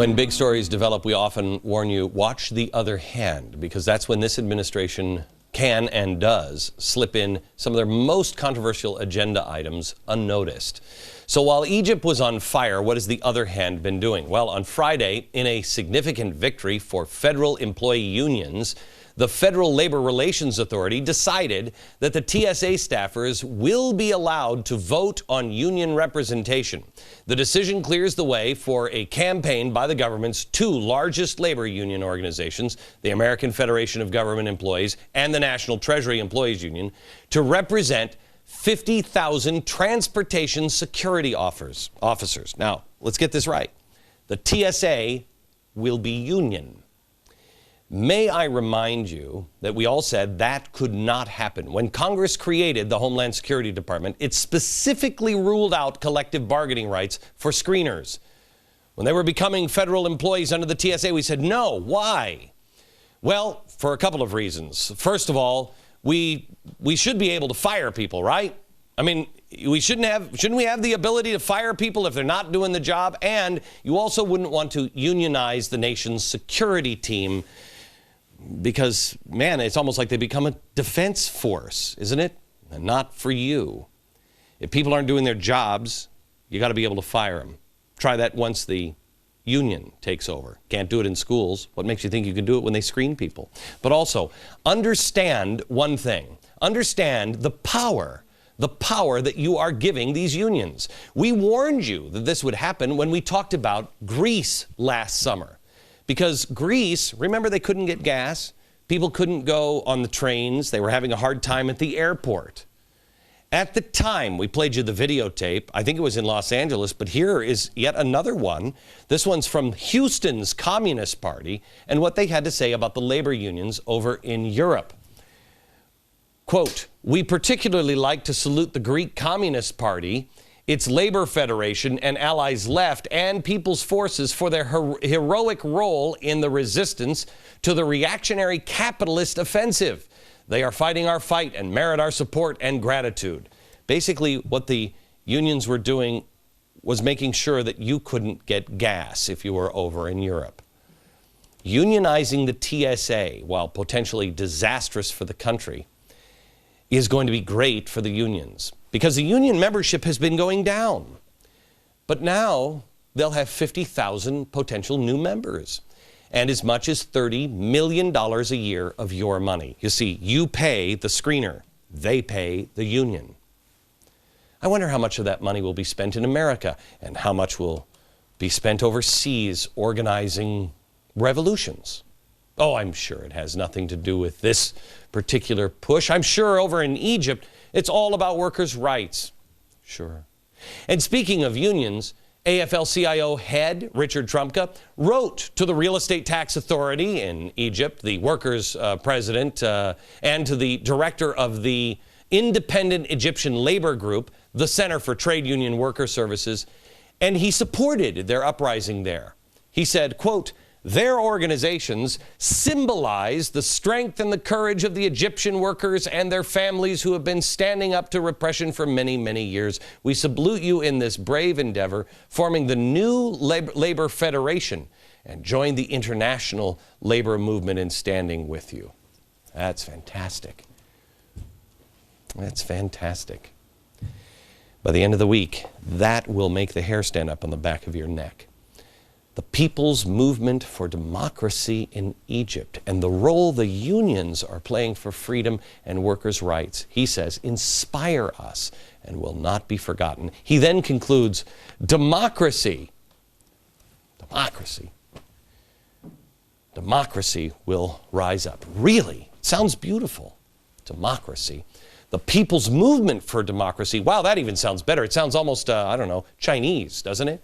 When big stories develop, we often warn you, watch the other hand, because that's when this administration can and does slip in some of their most controversial agenda items unnoticed. So while Egypt was on fire, what has the other hand been doing? Well, on Friday, in a significant victory for federal employee unions, the Federal Labor Relations Authority decided that the TSA staffers will be allowed to vote on union representation. The decision clears the way for a campaign by the government's two largest labor union organizations, the American Federation of Government Employees and the National Treasury Employees Union, to represent 50,000 transportation security officers. Now, let's get this right. The TSA will be union. May I remind you that we all said that could not happen. When Congress created the Homeland Security Department, it specifically ruled out collective bargaining rights for screeners. When they were becoming federal employees under the TSA, we said no. Why? Well, for a couple of reasons. First of all, we should be able to fire people, right? I mean, shouldn't we have the ability to fire people if they're not doing the job? And you also wouldn't want to unionize the nation's security team, because, man, it's almost like they become a defense force, isn't it? And not for you. If people aren't doing their jobs, you got to be able to fire them. Try that once the union takes over. Can't do it in schools. What makes you think you can do it when they screen people? But also, understand one thing. Understand the power that you are giving these unions. We warned you that this would happen when we talked about Greece last summer. Because Greece, remember, they couldn't get gas. People couldn't go on the trains. They were having a hard time at the airport. At the time, we played you the videotape. I think it was in Los Angeles, but here is yet another one. This one's from Houston's Communist Party and what they had to say about the labor unions over in Europe. Quote, "We particularly like to salute the Greek Communist Party, its labor federation and allies left, and People's Forces for their heroic role in the resistance to the reactionary capitalist offensive. They are fighting our fight and merit our support and gratitude." Basically, what the unions were doing was making sure that you couldn't get gas if you were over in Europe. Unionizing the TSA, while potentially disastrous for the country, is going to be great for the unions, because the union membership has been going down. But now they'll have 50,000 potential new members and as much as $30 million a year of your money. You see, you pay the screener, they pay the union. I wonder how much of that money will be spent in America and how much will be spent overseas organizing revolutions. Oh, I'm sure it has nothing to do with this particular push. I'm sure over in Egypt, it's all about workers' rights. Sure. And speaking of unions, AFL-CIO head Richard Trumka wrote to the Real Estate Tax Authority in Egypt, the workers' president, and to the director of the independent Egyptian labor group, the Center for Trade Union Worker Services, and he supported their uprising there. He said, quote, "Their organizations symbolize the strength and the courage of the Egyptian workers and their families who have been standing up to repression for many, many years. We salute you in this brave endeavor, forming the new labor federation, and join the international labor movement in standing with you." That's fantastic. That's fantastic. By the end of the week, that will make the hair stand up on the back of your neck. The People's Movement for Democracy in Egypt and the role the unions are playing for freedom and workers' rights, he says, inspire us and will not be forgotten. He then concludes, democracy will rise up. Really? Sounds beautiful. Democracy. The People's Movement for Democracy. Wow, that even sounds better. It sounds almost, Chinese, doesn't it?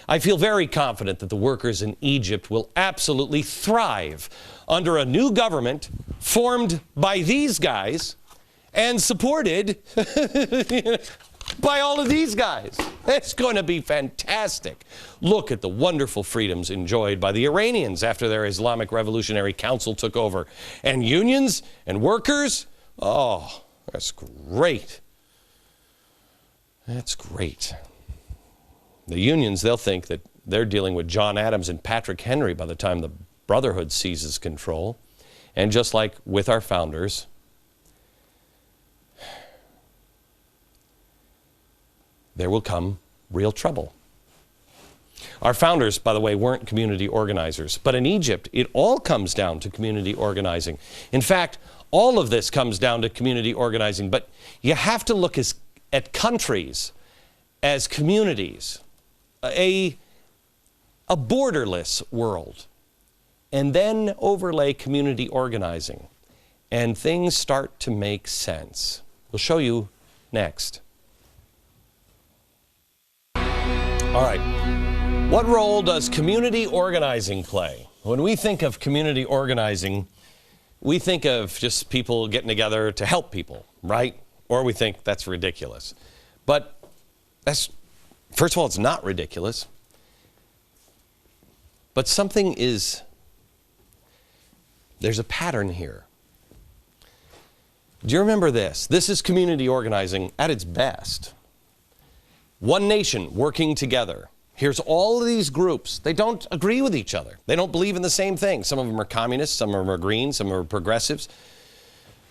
I feel very confident that the workers in Egypt will absolutely thrive under a new government formed by these guys and supported by all of these guys. It's going to be fantastic. Look at the wonderful freedoms enjoyed by the Iranians after their Islamic Revolutionary Council took over. And unions and workers, oh, that's great. That's great. The unions, they'll think that they're dealing with John Adams and Patrick Henry by the time the Brotherhood seizes control. And just like with our founders, there will come real trouble. Our founders, by the way, weren't community organizers. But in Egypt, it all comes down to community organizing. In fact, all of this comes down to community organizing. But you have to look at countries as communities, a borderless world, and then overlay community organizing. And things start to make sense. We'll show you next. All right. What role does community organizing play? When we think of community organizing, we think of just people getting together to help people, right? Or we think that's ridiculous. But that's, first of all, it's not ridiculous. But something is, there's a pattern here. Do you remember this? This is community organizing at its best. One nation working together. Here's all of these groups. They don't agree with each other. They don't believe in the same thing. Some of them are communists, some of them are green, some are progressives.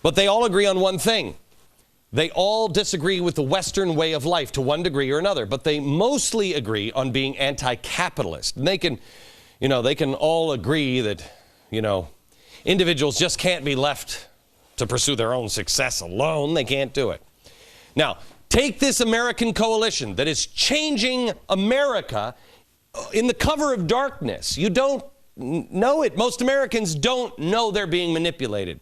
But they all agree on one thing. They all disagree with the Western way of life to one degree or another, but they mostly agree on being anti-capitalist. And they can all agree that, individuals just can't be left to pursue their own success alone. They can't do it. Now, take this American coalition that is changing America in the cover of darkness. You don't know it. Most Americans don't know they're being manipulated.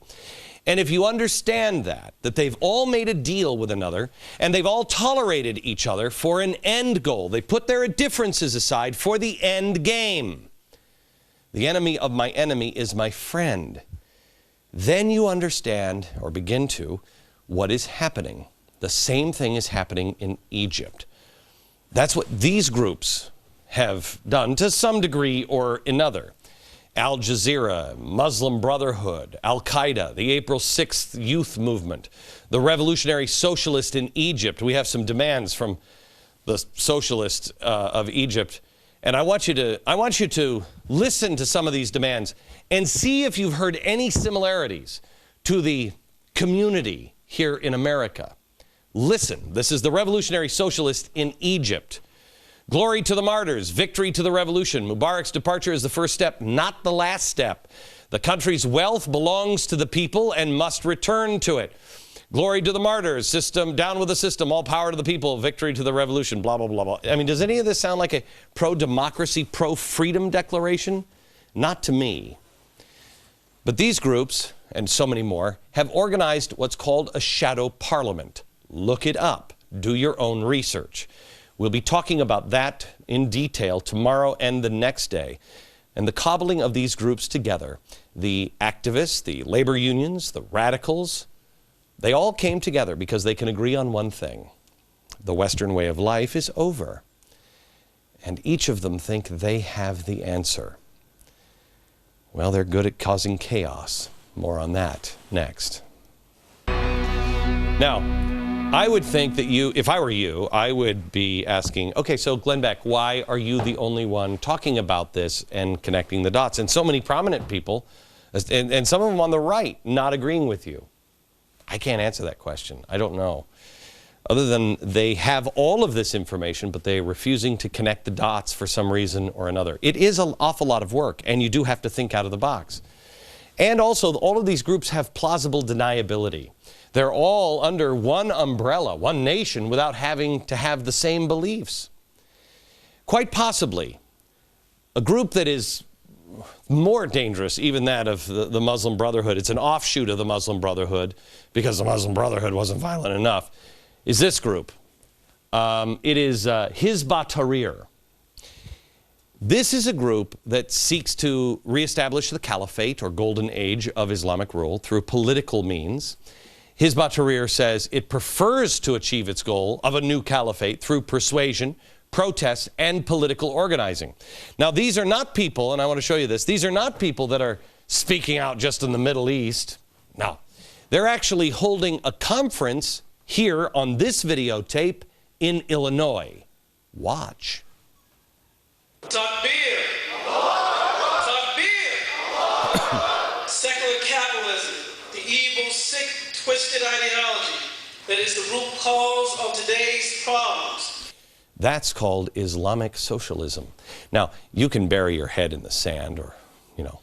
And if you understand that they've all made a deal with another, and they've all tolerated each other for an end goal. They put their differences aside for the end game. The enemy of my enemy is my friend. Then you understand, or begin to, what is happening. The same thing is happening in Egypt. That's what these groups have done to some degree or another. Al Jazeera, Muslim Brotherhood, Al-Qaeda, the April 6th youth movement, the revolutionary socialist in Egypt. We have some demands from the socialists of Egypt. And I want you to listen to some of these demands and see if you've heard any similarities to the community here in America. Listen, this is the revolutionary socialist in Egypt. Glory to the martyrs, victory to the revolution. Mubarak's departure is the first step, not the last step. The country's wealth belongs to the people and must return to it. Glory to the martyrs, system, down with the system, all power to the people, victory to the revolution, blah, blah, blah, blah. I mean, does any of this sound like a pro-democracy, pro-freedom declaration? Not to me. But these groups, and so many more, have organized what's called a shadow parliament. Look it up. Do your own research. We'll be talking about that in detail tomorrow and the next day. And the cobbling of these groups together, the activists, the labor unions, the radicals, they all came together because they can agree on one thing. The Western way of life is over. And each of them think they have the answer. Well, they're good at causing chaos. More on that next. Now, I would think that if I were you, I would be asking, okay, so Glenn Beck, why are you the only one talking about this and connecting the dots? And so many prominent people, and some of them on the right, not agreeing with you. I can't answer that question. I don't know. Other than they have all of this information, but they're refusing to connect the dots for some reason or another. It is an awful lot of work, and you do have to think out of the box. And also, all of these groups have plausible deniability. They're all under one umbrella, one nation, without having to have the same beliefs. Quite possibly, a group that is more dangerous, even that of the Muslim Brotherhood, it's an offshoot of the Muslim Brotherhood, because the Muslim Brotherhood wasn't violent enough, is this group. It is Hizb ut-Tahrir. This is a group that seeks to reestablish the caliphate, or golden age of Islamic rule, through political means. Hizb ut-Tahrir says it prefers to achieve its goal of a new caliphate through persuasion, protests, and political organizing. Now, these are not people, and I want to show you this, these are not people that are speaking out just in the Middle East. No. They're actually holding a conference here on this videotape in Illinois. Watch. Takbir. Takbir. Secular capitalism, the evil, sick, twisted ideology that is the root cause of today's problems. That's called Islamic socialism. Now, you can bury your head in the sand or,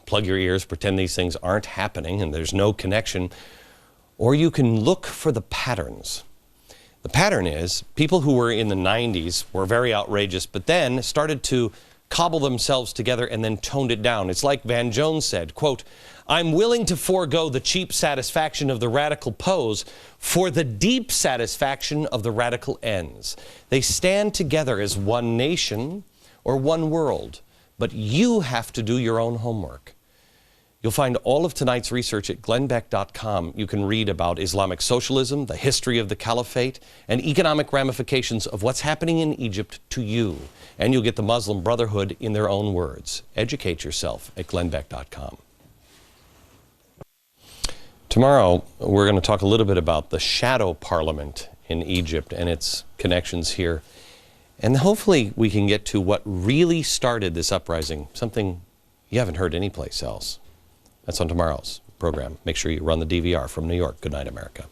plug your ears, pretend these things aren't happening and there's no connection, or you can look for the patterns. The pattern is people who were in the 90s were very outrageous, but then started to cobble themselves together and then toned it down. It's like Van Jones said, quote, "I'm willing to forego the cheap satisfaction of the radical pose for the deep satisfaction of the radical ends." They stand together as one nation or one world, but you have to do your own homework. You'll find all of tonight's research at glennbeck.com. You can read about Islamic socialism, the history of the caliphate, and economic ramifications of what's happening in Egypt to you. And you'll get the Muslim Brotherhood in their own words. Educate yourself at glennbeck.com. Tomorrow, we're going to talk a little bit about the shadow parliament in Egypt and its connections here. And hopefully we can get to what really started this uprising, something you haven't heard anyplace else. That's on tomorrow's program. Make sure you run the DVR from New York. Good night, America.